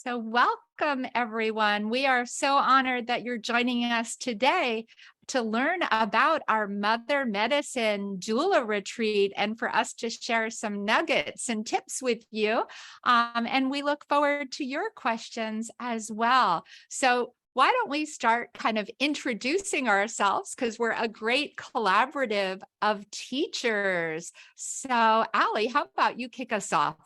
So welcome, everyone. We are so honored that you're joining us today to learn about our Mother Medicine Doula Retreat and for us to share some nuggets and tips with you. And we look forward to your questions as well. So why don't we start kind of introducing ourselves, because we're a great collaborative of teachers. So Ali, how about you kick us off?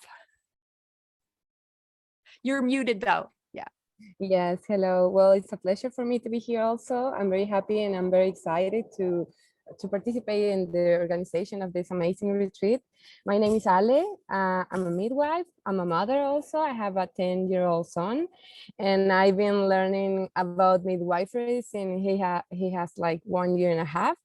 You're muted though. Yeah. Yes, hello. Well, it's a pleasure for me to be here also. I'm very happy and I'm very excited to participate in the organization of this amazing retreat. My name is Ale. I'm a midwife. I'm a mother also. I have a 10-year-old son, and I've been learning about midwifery since he has like 1 year and a half.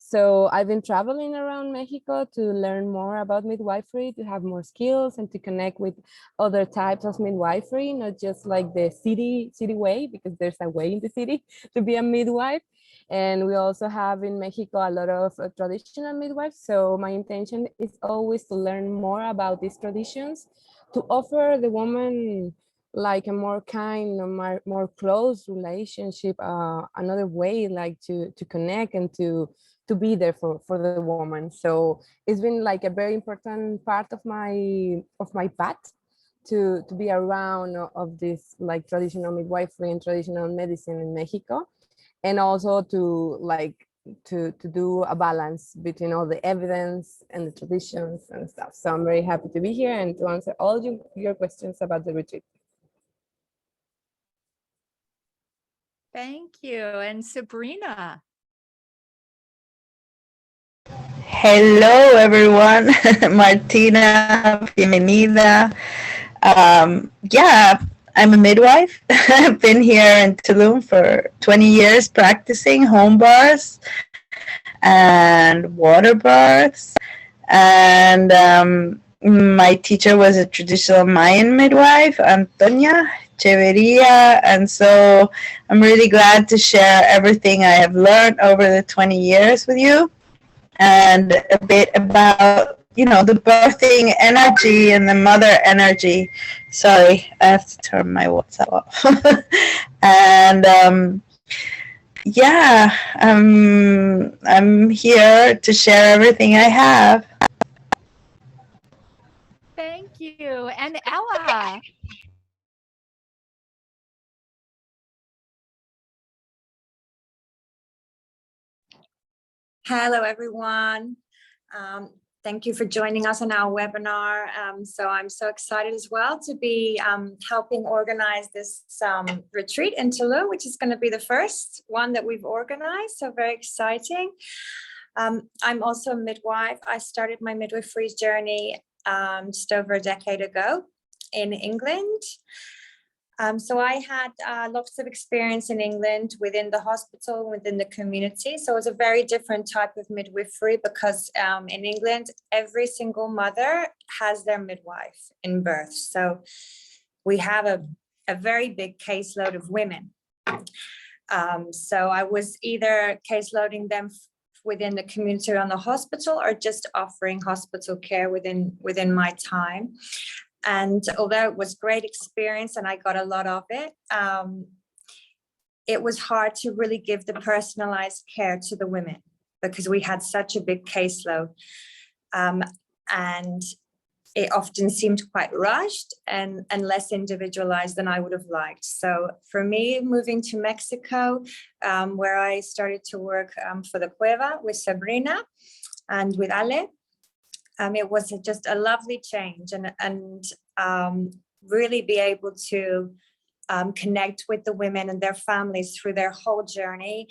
So I've been traveling around Mexico to learn more about midwifery, to have more skills and to connect with other types of midwifery, not just like the city way, because there's a way in the city to be a midwife. And we also have in Mexico a lot of traditional midwives. So my intention is always to learn more about these traditions, to offer the woman like a more kind, more close relationship, another way like to connect and to be there for the woman. So it's been like a very important part of my path to be around of this like traditional midwifery and traditional medicine in Mexico, and also to like to do a balance between all the evidence and the traditions and stuff. So I'm very happy to be here and to answer all your questions about the retreat. Thank you. And Sabrina. Hello, everyone. Martina, bienvenida. Yeah, I'm a midwife. I've been here in Tulum for 20 years practicing home births and water births. And my teacher was a traditional Mayan midwife, Antonia Cheveria. And so I'm really glad to share everything I have learned over the 20 years with you, and a bit about, the birthing energy and the mother energy. Sorry, I have to turn my WhatsApp off. And yeah, I'm here to share everything I have. Thank you. And Ella. Hello, everyone. Thank you for joining us on our webinar. So I'm so excited as well to be helping organize this retreat in Tulum, which is going to be the first one that we've organized. So very exciting. I'm also a midwife. I started my midwifery journey just over a decade ago in England. So I had lots of experience in England within the hospital, within the community. So it was a very different type of midwifery because in England, every single mother has their midwife in birth. So we have a very big caseload of women. So I was either caseloading them within the community or on the hospital, or just offering hospital care within my time. And although it was great experience and I got a lot of it, it was hard to really give the personalized care to the women because we had such a big caseload. And it often seemed quite rushed and less individualized than I would have liked. So for me, moving to Mexico, where I started to work for the Cueva with Sabrina and with Ale, it was just a lovely change and really be able to connect with the women and their families through their whole journey,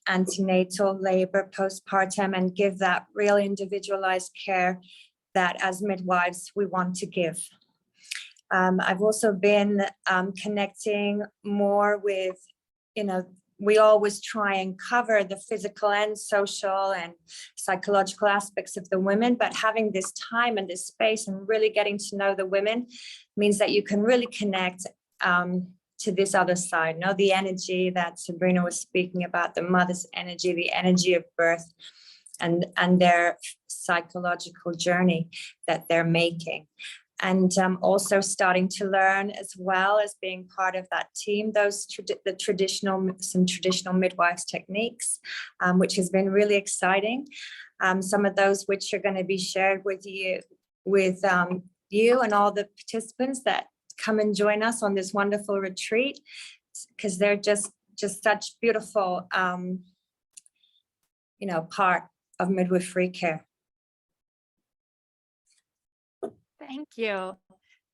antenatal, labor, postpartum, and give that real individualized care that as midwives we want to give. I've also been connecting more with, we always try and cover the physical and social and psychological aspects of the women, but having this time and this space and really getting to know the women means that you can really connect to this other side, the energy that Sabrina was speaking about, the mother's energy, the energy of birth, and their psychological journey that they're making. and also starting to learn, as well as being part of that team, some traditional midwives techniques, which has been really exciting. Some of those which are going to be shared with you and all the participants that come and join us on this wonderful retreat, because they're just such beautiful, part of midwifery care. Thank you.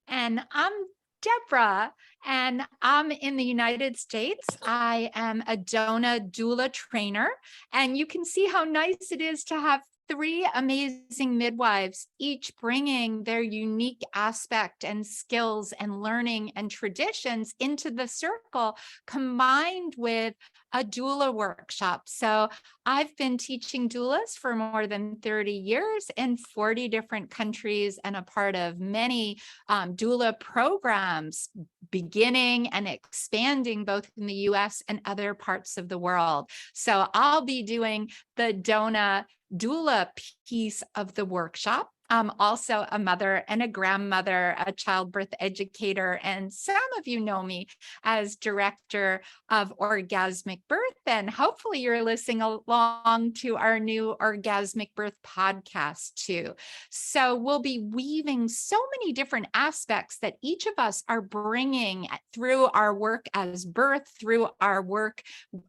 And I'm Deborah, and I'm in the United States. I am a DONA doula trainer, and you can see how nice it is to have 3 amazing midwives, each bringing their unique aspect and skills and learning and traditions into the circle, combined with a doula workshop. So I've been teaching doulas for more than 30 years in 40 different countries, and a part of many doula programs, beginning and expanding both in the US and other parts of the world. So I'll be doing the DONA doula piece of the workshop. I'm also a mother and a grandmother, a childbirth educator, and some of you know me as director of Orgasmic Birth, and hopefully you're listening along to our new Orgasmic Birth podcast too. So we'll be weaving so many different aspects that each of us are bringing through our work as birth, through our work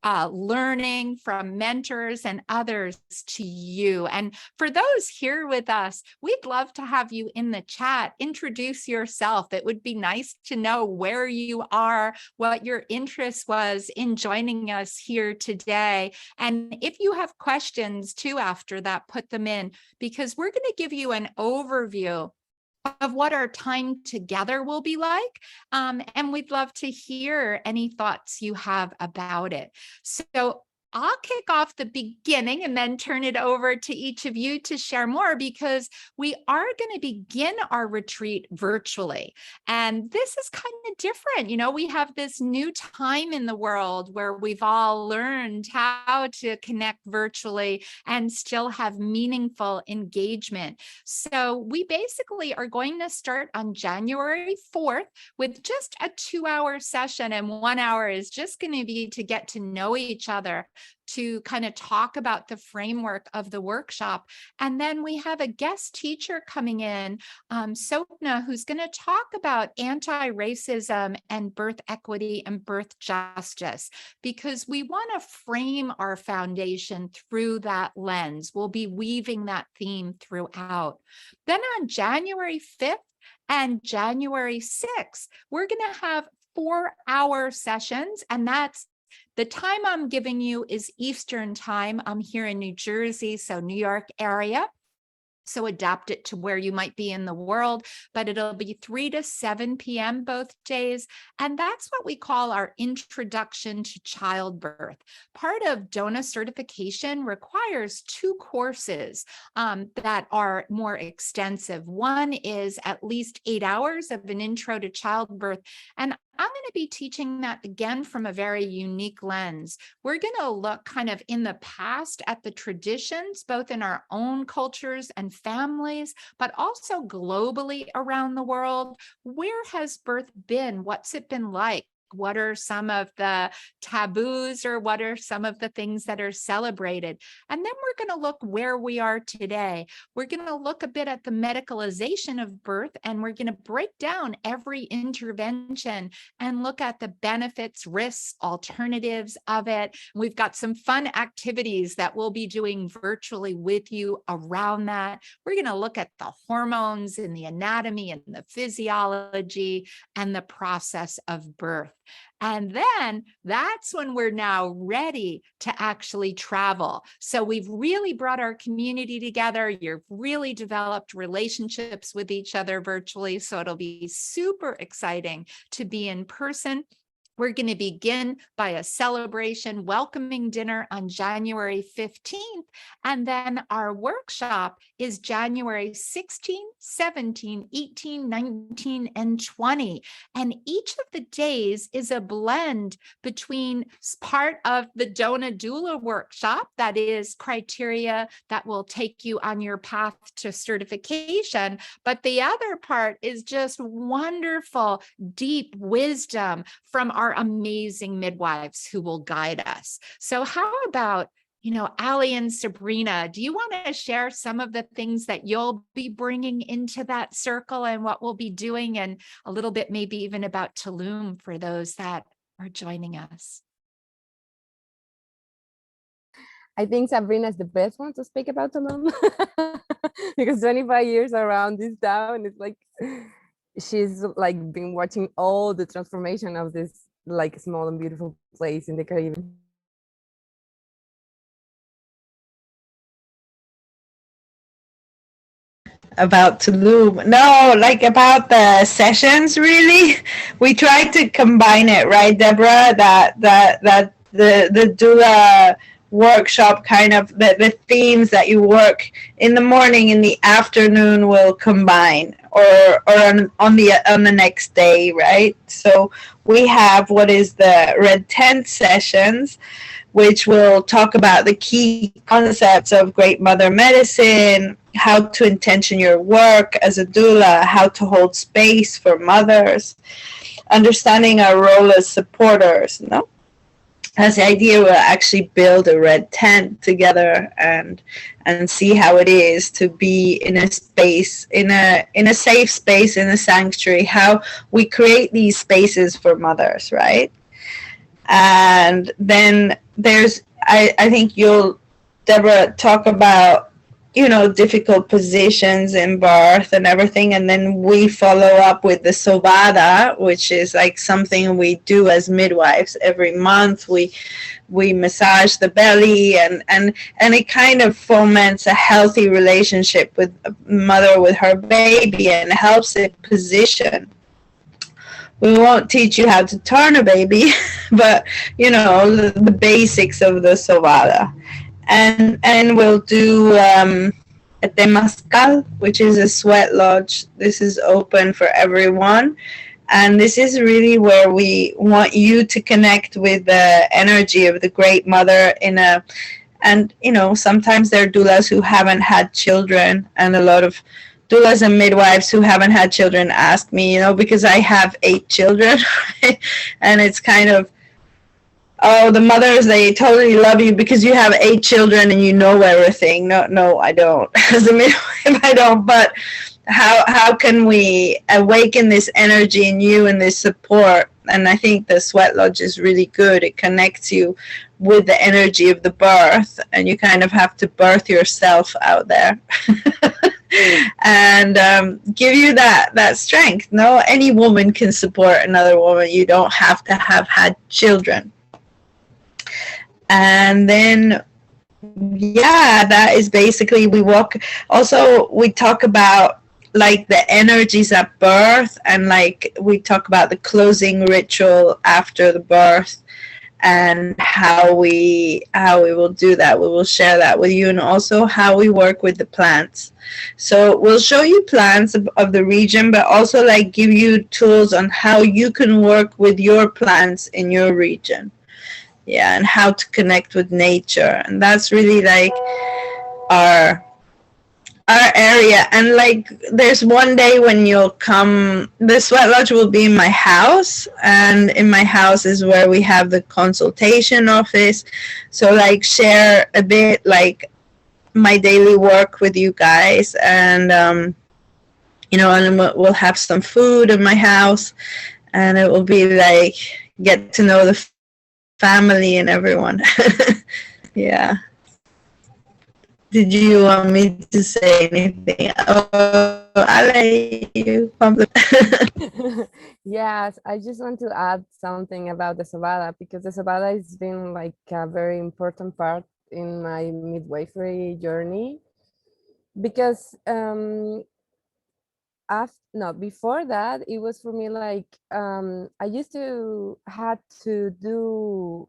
learning from mentors and others to you. And for those here with us, we'd love to have you in the chat. Introduce yourself. It would be nice to know where you are, what your interest was in joining us here today. And if you have questions too after that, put them in, because we're going to give you an overview of what our time together will be like. And we'd love to hear any thoughts you have about it. So I'll kick off the beginning and then turn it over to each of you to share more, because we are going to begin our retreat virtually. And this is kind of different. You know, we have this new time in the world where we've all learned how to connect virtually and still have meaningful engagement. So we basically are going to start on January 4th with just a 2-hour session, and 1 hour is just going to be to get to know each other, to kind of talk about the framework of the workshop. And then we have a guest teacher coming in, Sopna, who's going to talk about anti-racism and birth equity and birth justice, because we want to frame our foundation through that lens. We'll be weaving that theme throughout. Then on January 5th and January 6th, we're going to have 4-hour sessions, and that's the time I'm giving you is Eastern time. I'm here in New Jersey, so New York area. So adapt it to where you might be in the world, but it'll be 3 to 7 p.m. both days. And that's what we call our introduction to childbirth. Part of DONA certification requires 2 courses that are more extensive. One is at least 8 hours of an intro to childbirth. And I'm going to be teaching that again from a very unique lens. We're going to look kind of in the past at the traditions, both in our own cultures and families, but also globally around the world. Where has birth been? What's it been like? What are some of the taboos, or what are some of the things that are celebrated? And then we're going to look where we are today. We're going to look a bit at the medicalization of birth, and we're going to break down every intervention and look at the benefits, risks, alternatives of it. We've got some fun activities that we'll be doing virtually with you around that. We're going to look at the hormones and the anatomy and the physiology and the process of birth. And then that's when we're now ready to actually travel. So we've really brought our community together. You've really developed relationships with each other virtually. So it'll be super exciting to be in person. We're going to begin by a celebration welcoming dinner on January 15th. And then our workshop is January 16, 17, 18, 19, and 20. And each of the days is a blend between part of the DONA Doula workshop, that is criteria that will take you on your path to certification. But the other part is just wonderful, deep wisdom from our amazing midwives who will guide us. So how about, Ali and Sabrina, do you want to share some of the things that you'll be bringing into that circle and what we'll be doing, and a little bit maybe even about Tulum for those that are joining us? I think Sabrina is the best one to speak about Tulum because 25 years around this town, it's like she's like been watching all the transformation of this like small and beautiful place in the Caribbean. About Tulum. No, like about the sessions, really. We tried to combine it, right, Deborah? That the doula workshop kind of the themes that you work in the morning, in the afternoon will combine, or on the next day, right? So we have what is the red tent sessions, which will talk about the key concepts of great mother medicine, how to intention your work as a doula, how to hold space for mothers, understanding our role as supporters, no? As the idea will actually build a red tent together and see how it is to be in a space, in a safe space, in a sanctuary, how we create these spaces for mothers, right? And then there's, I think you'll, Deborah, talk about, difficult positions in birth and everything. And then we follow up with the Sovada, which is like something we do as midwives every month. We massage the belly and it kind of foments a healthy relationship with a mother with her baby and helps it position. We won't teach you how to turn a baby, but the basics of the Sovada. And we'll do a Temazcal, which is a sweat lodge. This is open for everyone. And this is really where we want you to connect with the energy of the Great Mother and sometimes there are doulas who haven't had children, and a lot of doulas and midwives who haven't had children ask me, because I have 8 children, right? And it's kind of, oh, the mothers, they totally love you because you have 8 children and you know everything. No, I don't. As a midwife, I don't. But how can we awaken this energy in you and this support? And I think the sweat lodge is really good. It connects you with the energy of the birth, and you kind of have to birth yourself out there. And give you that strength. No, any woman can support another woman. You don't have to have had children. And then, yeah, that is basically, we talk about like the energies at birth, and like we talk about the closing ritual after the birth and how we will do that. We will share that with you, and also how we work with the plants. So we'll show you plants of the region, but also like give you tools on how you can work with your plants in your region. Yeah, and how to connect with nature. And that's really like our area. And like there's one day when you'll come, the sweat lodge will be in my house, and in my house is where we have the consultation office. So like share a bit like my daily work with you guys, and and we'll have some food in my house, and it will be like get to know the family and everyone. Yeah. Did you want me to say anything? Oh, Ale, you Yes, I just want to add something about the Sovada, because the Sovada has been like a very important part in my midwifery journey, because before that, it was for me like I used to had to do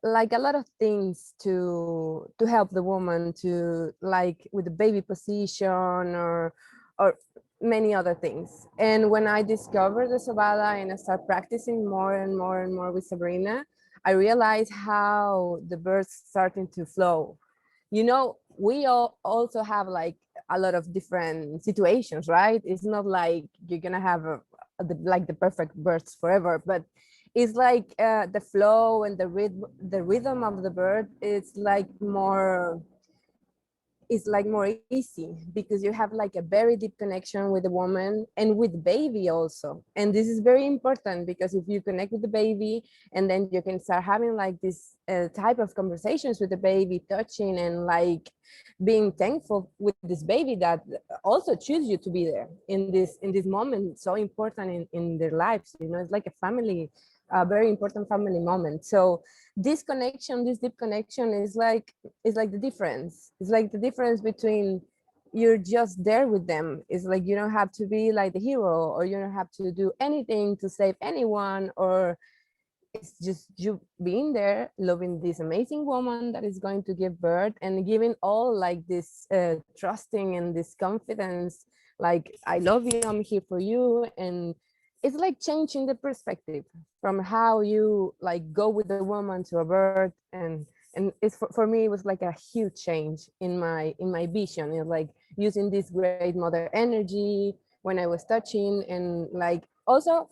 like a lot of things to help the woman to like with the baby position or many other things. And when I discovered the Sobada and I started practicing more and more and more with Sabrina, I realized how the birth's starting to flow. You know, we all also have like a lot of different situations, right? It's not like you're gonna have like the perfect births forever, but it's like the flow and the rhythm of the bird. It's like more easy because you have like a very deep connection with the woman and with the baby also. And this is very important because if you connect with the baby and then you can start having like this type of conversations with the baby, touching and like being thankful with this baby that also choose you to be there in this moment so important in their lives. You know, it's like a family, a very important family moment. So this connection, this deep connection is like the difference. It's like the difference between you're just there with them. It's like you don't have to be like the hero or you don't have to do anything to save anyone, or it's just you being there, loving this amazing woman that is going to give birth and giving all like this trusting and this confidence, like I love you, I'm here for you. And it's like changing the perspective from how you like go with the woman to a birth. And it's for me, it was like a huge change in my vision. It's like using this great mother energy when I was touching, and like also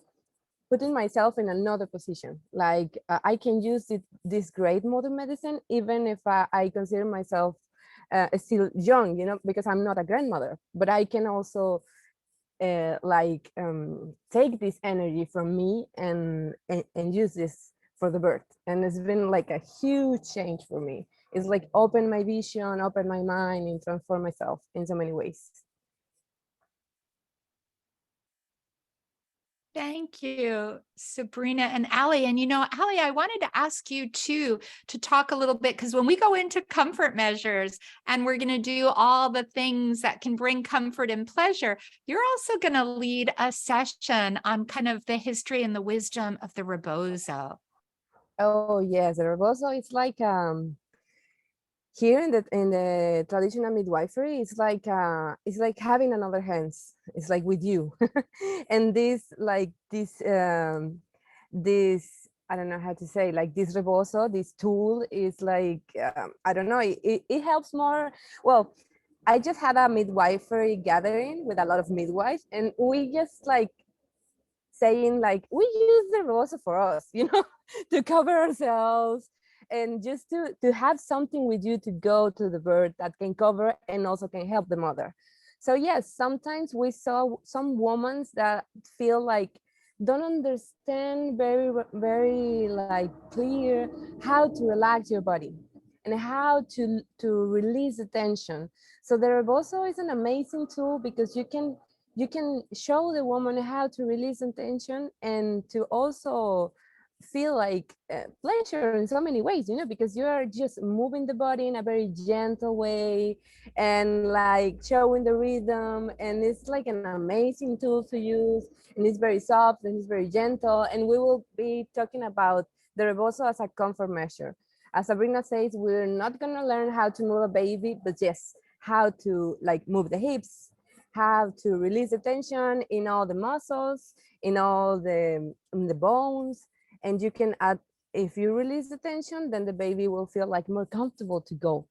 putting myself in another position. Like I can use this great modern medicine, even if I consider myself still young, you know, because I'm not a grandmother, but I can also take this energy from me and use this for the birth. And it's been like a huge change for me. It's like open my vision, open my mind, and transform myself in so many ways. Thank you, Sabrina and Ali. And, you know, Ali, I wanted to ask you too, to talk a little bit, because when we go into comfort measures and we're going to do all the things that can bring comfort and pleasure, you're also going to lead a session on kind of the history and the wisdom of the rebozo. Oh yes, the rebozo is like here in the traditional midwifery, it's like having another hands. It's like with you. And this I don't know how to say, like this rebozo, this tool is like I don't know, it helps more. Well, I just had a midwifery gathering with a lot of midwives, and we just like saying like we use the rebozo for us, you know, to cover ourselves and just to have something with you to go to the birth that can cover and also can help the mother. So yes, sometimes we saw some women that feel like don't understand very like clear how to relax your body and how to release the tension. So the rebozo is an amazing tool because you can show the woman how to release the tension and to also feel like pleasure in so many ways, you know, because you are just moving the body in a very gentle way and like showing the rhythm. And it's like an amazing tool to use, and it's very soft and it's very gentle. And we will be talking about the rebozo as a comfort measure. As Sabrina says, we're not going to learn how to move a baby, but yes, how to like move the hips, how to release the tension in all the muscles, in all the bones. And you can add, if you release the tension, then the baby will feel like more comfortable to go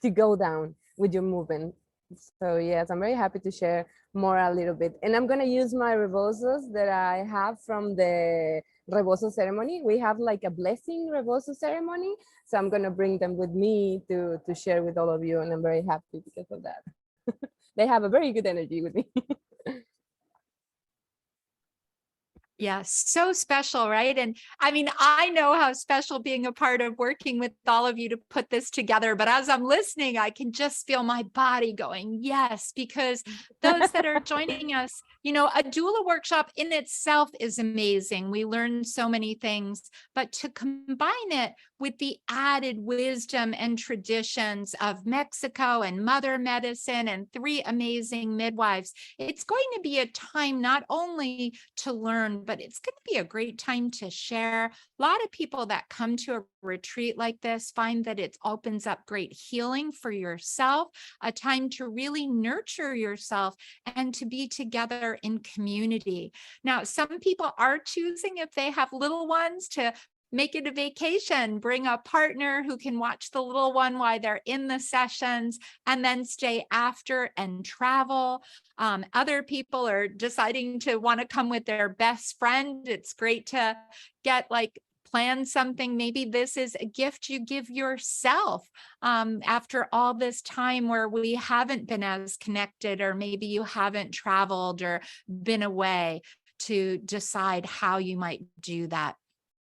to go down with your movement. So yes, I'm very happy to share more a little bit. And I'm going to use my rebozos that I have from the rebozo ceremony. We have like a blessing rebozo ceremony, so I'm going to bring them with me to share with all of you, and I'm very happy because of that. They have a very good energy with me. Yeah, so special, right? And I mean, I know how special being a part of working with all of you to put this together, but as I'm listening, I can just feel my body going, yes, because those that are joining us, you know, a doula workshop in itself is amazing. We learn so many things, but to combine it with the added wisdom and traditions of Mexico and Mother Medicine and 3 amazing midwives. It's going to be a time not only to learn, but it's going to be a great time to share. A lot of people that come to a retreat like this find that it opens up great healing for yourself, a time to really nurture yourself and to be together in community. Now, some people are choosing, if they have little ones, to make it a vacation, bring a partner who can watch the little one while they're in the sessions and then stay after and travel. Other people are deciding to want to come with their best friend. It's great to get plan something. Maybe this is a gift you give yourself after all this time where we haven't been as connected, or maybe you haven't traveled or been away, to decide how you might do that.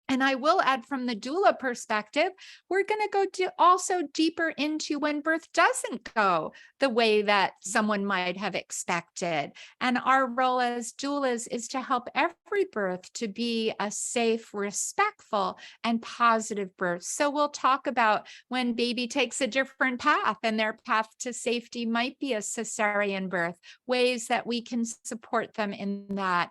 And I will add, from the doula perspective, we're going to go also deeper into when birth doesn't go the way that someone might have expected. And our role as doulas is to help every birth to be a safe, respectful, and positive birth. So we'll talk about when baby takes a different path, and their path to safety might be a cesarean birth, ways that we can support them in that,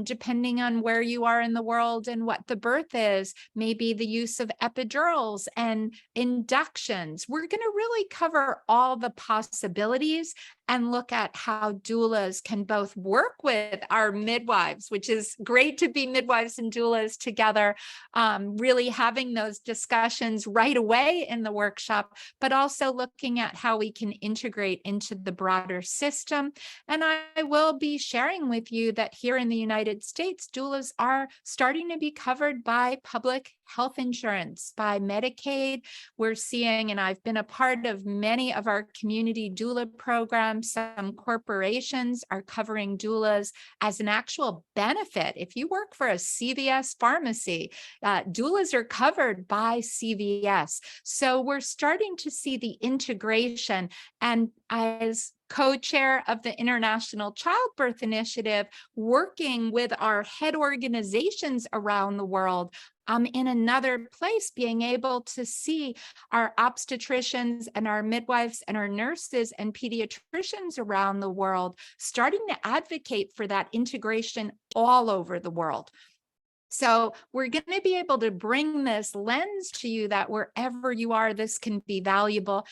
depending on where you are in the world and what the birth is, maybe the use of epidurals and inductions. We're going to really cover all the possibilities and look at how doulas can both work with our midwives, which is great to be midwives and doulas together, really having those discussions right away in the workshop, but also looking at how we can integrate into the broader system. And I will be sharing with you that here in the United States, doulas are starting to be covered by public health insurance, by Medicaid. We're seeing, and I've been a part of many of our community doula programs, some corporations are covering doulas as an actual benefit. If you work for a CVS pharmacy, doulas are covered by CVS. So we're starting to see the integration. And as co-chair of the International Childbirth Initiative, working with our head organizations around the world, in another place, being able to see our obstetricians and our midwives and our nurses and pediatricians around the world starting to advocate for that integration all over the world. So we're going to be able to bring this lens to you that wherever you are, this can be valuable.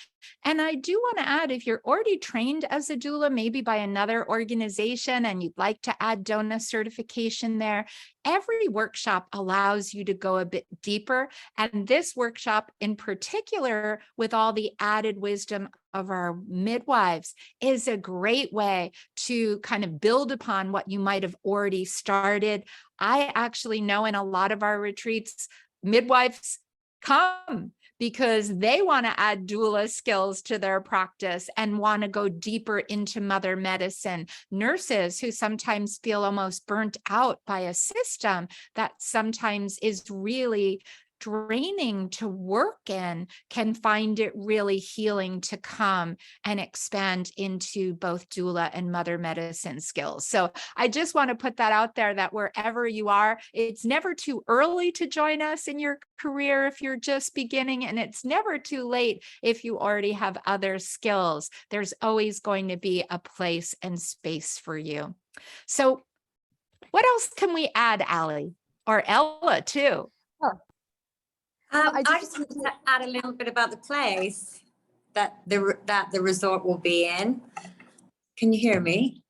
And I do want to add, if you're already trained as a doula, maybe by another organization, and you'd like to add DONA certification there, every workshop allows you to go a bit deeper. And this workshop in particular, with all the added wisdom of our midwives, is a great way to kind of build upon what you might have already started. I actually know in a lot of our retreats, midwives come because they want to add doula skills to their practice and want to go deeper into mother medicine. Nurses who sometimes feel almost burnt out by a system that sometimes is really draining to work in, can find it really healing to come and expand into both doula and mother medicine skills. So I just want to put that out there, that wherever you are, it's never too early to join us in your career if you're just beginning, and it's never too late if you already have other skills. There's always going to be a place and space for you. So what else can we add, Allie, or Ella too? I just want to add a little bit about the place that the resort will be in. Can you hear me?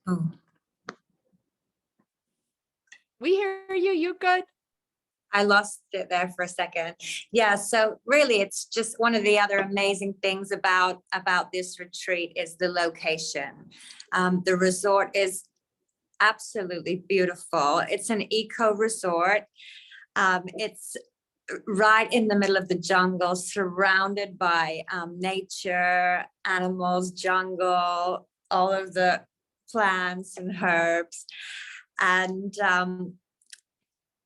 Oh. We hear you. You good? I lost it there for a second. Yeah, so really it's just one of the other amazing things about this retreat is the location. The resort is absolutely beautiful. It's an eco resort. It's right in the middle of the jungle, surrounded by nature, animals, jungle, all of the plants and herbs. And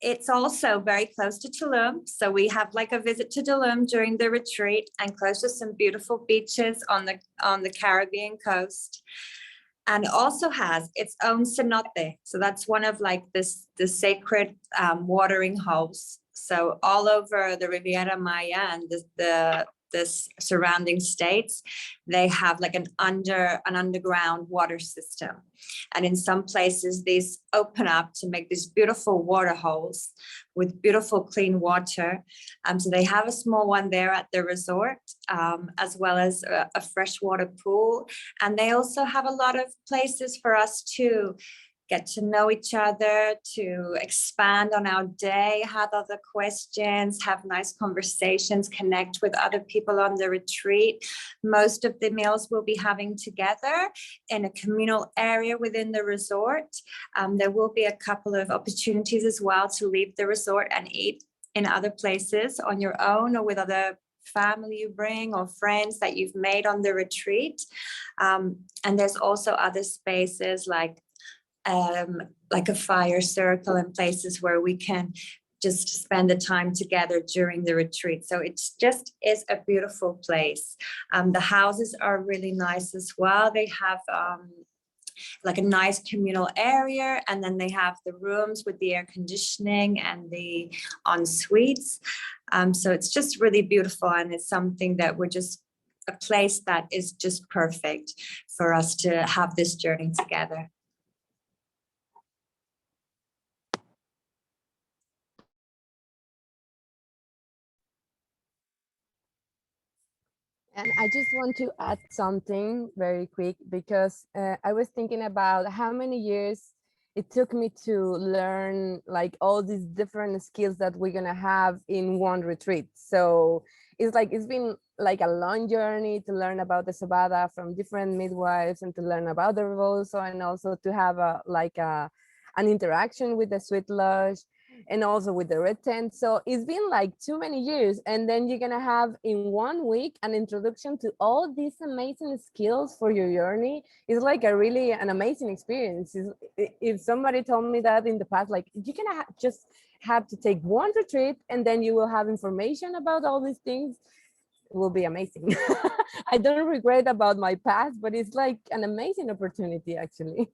it's also very close to Tulum. So we have like a visit to Tulum during the retreat, and close to some beautiful beaches on the Caribbean coast. And also has its own cenote. So that's one of like the sacred watering holes So all over the Riviera Maya and this surrounding states, they have like an underground water system. And in some places, these open up to make these beautiful water holes with beautiful clean water. So they have a small one there at the resort, as well as a freshwater pool. And they also have a lot of places for us to get to know each other, to expand on our day, have other questions, have nice conversations, connect with other people on the retreat. Most of the meals we'll be having together in a communal area within the resort. There will be a couple of opportunities as well to leave the resort and eat in other places on your own or with other family you bring or friends that you've made on the retreat. And there's also other spaces like a fire circle and places where we can just spend the time together during the retreat. So it just is a beautiful place. The houses are really nice as well. They have like a nice communal area, and then they have the rooms with the air conditioning and the en suites. So it's just really beautiful, and it's something that we're just a place that is just perfect for us to have this journey together. And I just want to add something very quick, because I was thinking about how many years it took me to learn like all these different skills that we're gonna have in one retreat. So it's been like a long journey to learn about the Sabada from different midwives, and to learn about the Rebozo, and also to have an interaction with the Sweet Lodge, and also with the red tent. So it's been like too many years, and then you're gonna have in 1 week an introduction to all these amazing skills for your journey. It's like an amazing experience. If somebody told me that in the past, like you're gonna just have to take one retreat and then you will have information about all these things, it will be amazing. I don't regret about my past, but it's like an amazing opportunity actually.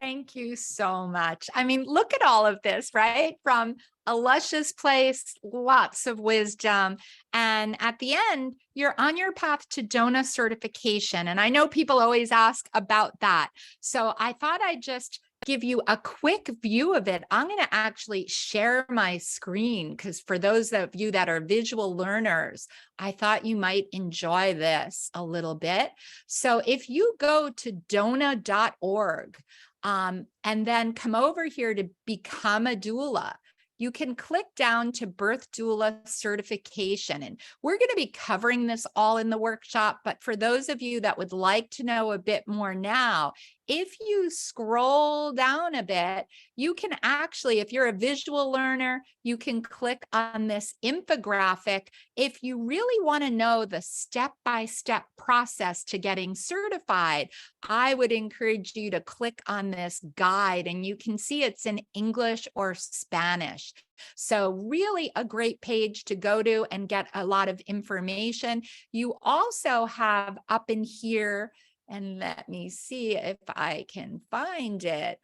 Thank you so much. I mean, look at all of this, right? From a luscious place, lots of wisdom. And at the end, you're on your path to DONA certification. And I know people always ask about that. So I thought I'd just give you a quick view of it. I'm going to actually share my screen, because for those of you that are visual learners, I thought you might enjoy this a little bit. So if you go to dona.org, and then come over here to become a doula, you can click down to birth doula certification. And we're going to be covering this all in the workshop. But for those of you that would like to know a bit more now, if you scroll down a bit, you can actually, if you're a visual learner, you can click on this infographic. If you really want to know the step-by-step process to getting certified, I would encourage you to click on this guide, and you can see it's in English or Spanish. So really a great page to go to and get a lot of information. You also have up in here, and let me see if I can find it.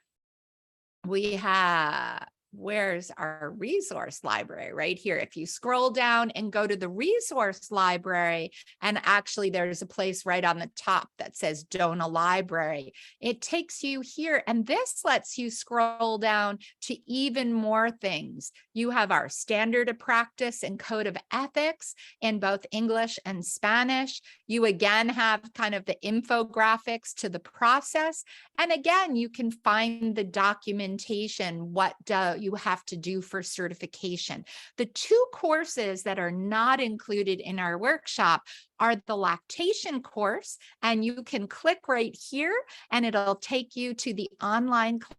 We have, where's our resource library? Right here. If you scroll down and go to the resource library, and actually there's a place right on the top that says DONA library, it takes you here, and this lets you scroll down to even more things. You have our standard of practice and code of ethics in both English and Spanish. You again have kind of the infographics to the process. And again, you can find the documentation, what you have to do for certification. The two courses that are not included in our workshop are the lactation course, and you can click right here and it'll take you to the online class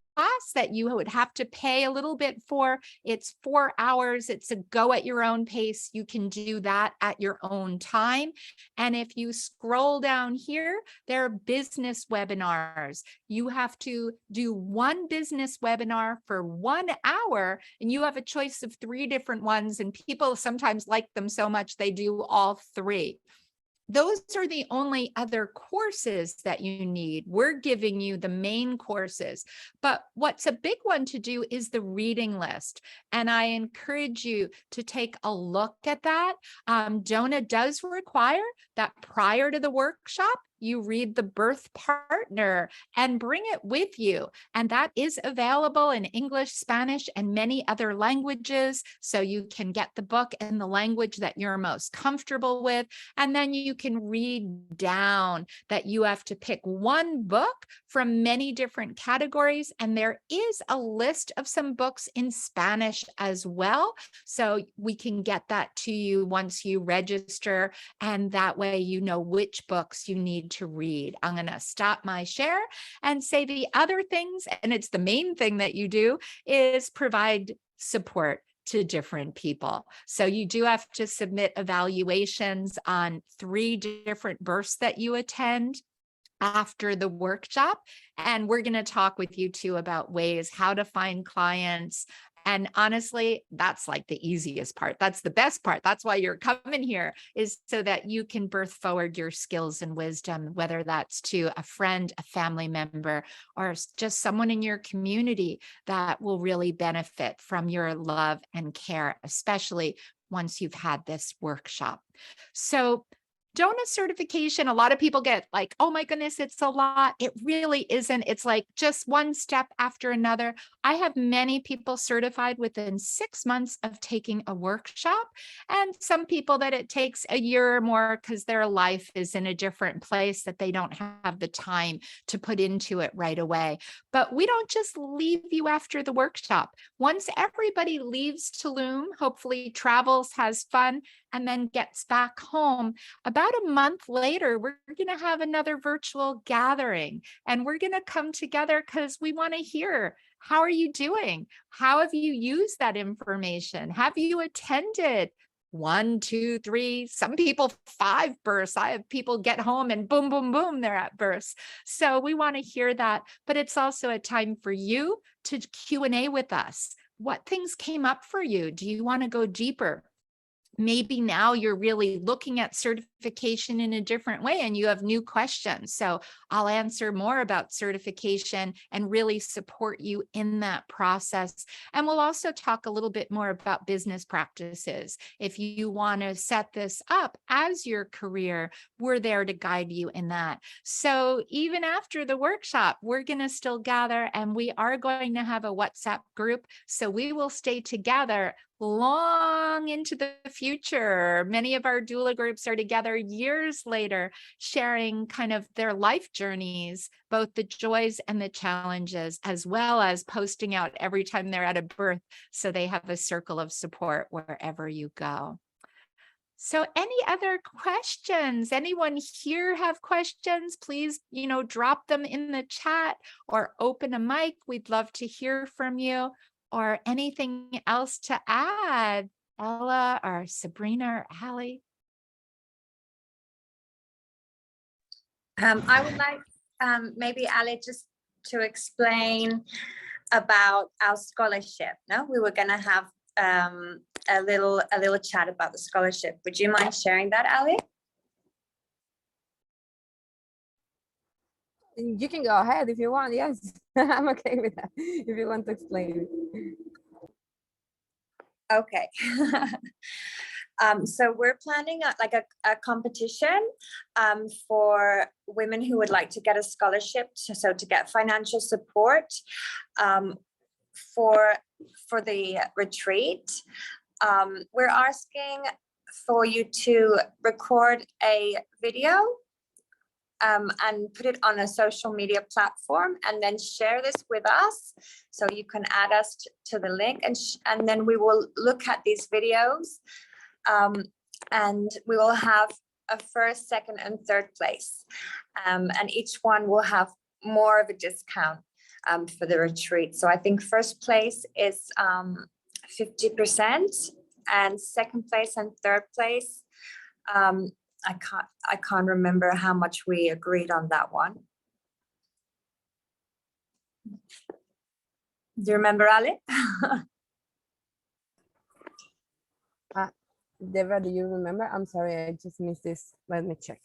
that you would have to pay a little bit for. It's 4 hours. It's a go at your own pace. You can do that at your own time. And if you scroll down here, there are business webinars. You have to do one business webinar for 1 hour, and you have a choice of 3 different ones. And people sometimes like them so much, they do all 3. those are the only other courses that you need. We're giving you the main courses, but what's a big one to do is the reading list. And I encourage you to take a look at that. DONA does require that prior to the workshop, you read the birth partner and bring it with you. And that is available in English, Spanish, and many other languages. So you can get the book in the language that you're most comfortable with. And then you can read down that you have to pick one book from many different categories. And there is a list of some books in Spanish as well. So we can get that to you once you register. And that way you know which books you need to read. I'm going to stop my share and say the other things, and it's the main thing that you do, is provide support to different people. So you do have to submit evaluations on 3 different births that you attend after the workshop. And we're going to talk with you too about ways how to find clients. And honestly, that's like the easiest part. That's the best part. That's why you're coming here, is so that you can birth forward your skills and wisdom, whether that's to a friend, a family member, or just someone in your community that will really benefit from your love and care, especially once you've had this workshop. So DONA certification, a lot of people get like, oh my goodness, it's a lot. It really isn't. It's like just one step after another. I have many people certified within 6 months of taking a workshop, and some people that it takes a year or more because their life is in a different place that they don't have the time to put into it right away. But we don't just leave you after the workshop. Once everybody leaves Tulum, hopefully travels, has fun, and then gets back home, about a month later, we're going to have another virtual gathering, and we're going to come together because we want to hear, how are you doing? How have you used that information? Have you attended 1, 2, 3, some people 5 births? I have people get home and boom, boom, boom, they're at births. So we want to hear that, but it's also a time for you to Q&A with us. What things came up for you? Do you want to go deeper? Maybe now you're really looking at certification in a different way and you have new questions. So I'll answer more about certification and really support you in that process. And we'll also talk a little bit more about business practices. If you want to set this up as your career, we're there to guide you in that. So even after the workshop, we're going to still gather, and we are going to have a WhatsApp group. So we will stay together long into the future. Many of our doula groups are together years later, sharing kind of their life journeys, both the joys and the challenges, as well as posting out every time they're at a birth, so they have a circle of support wherever you go. So any other questions? Anyone here have questions? Please, drop them in the chat or open a mic. We'd love to hear from you. Or anything else to add, Ella or Sabrina or Allie? I would like maybe Ali just to explain about our scholarship. No, we were going to have a little chat about the scholarship. Would you mind sharing that, Ali? You can go ahead if you want. Yes, I'm okay with that. If you want to explain it. Okay. So we're planning a competition for women who would like to get a scholarship, so to get financial support for the retreat. We're asking for you to record a video and put it on a social media platform, and then share this with us. So you can add us to the link, and then we will look at these videos, and we will have a first, second, and third place. And each one will have more of a discount for the retreat. So I think first place is 50%, and second place and third place, I can't remember how much we agreed on that one. Do you remember, Ali? Deborah, do you remember? I'm sorry, I just missed this. Let me check.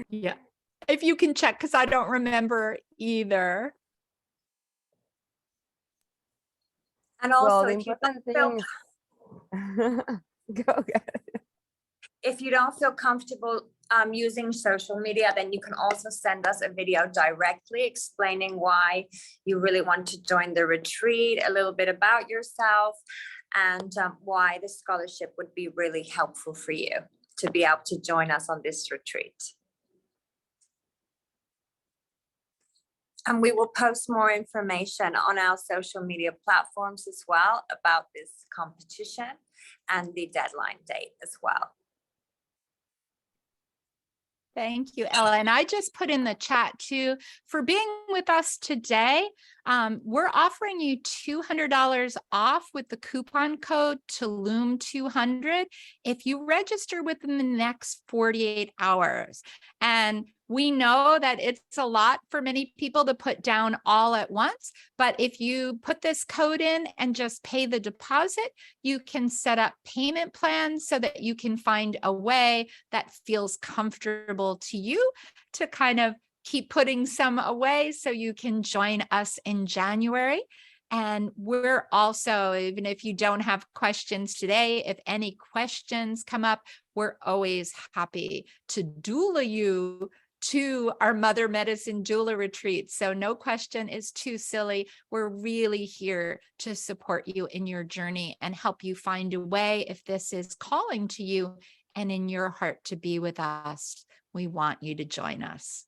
Yeah. If you can check, because I don't remember either. And Well, also, the if you important don't thing feel is go. if you don't feel comfortable using social media, then you can also send us a video directly explaining why you really want to join the retreat, a little bit about yourself, and why the scholarship would be really helpful for you to be able to join us on this retreat. And we will post more information on our social media platforms as well about this competition and the deadline date as well. Thank you, Ella. And I just put in the chat too, for being with us today. We're offering you $200 off with the coupon code Tulum200 if you register within the next 48 hours. And we know that it's a lot for many people to put down all at once, but if you put this code in and just pay the deposit, you can set up payment plans so that you can find a way that feels comfortable to you to kind of keep putting some away so you can join us in January. And we're also, even if you don't have questions today, if any questions come up, we're always happy to doula you to our Mother Medicine Doula Retreat. So no question is too silly. We're really here to support you in your journey and help you find a way if this is calling to you and in your heart to be with us. We want you to join us.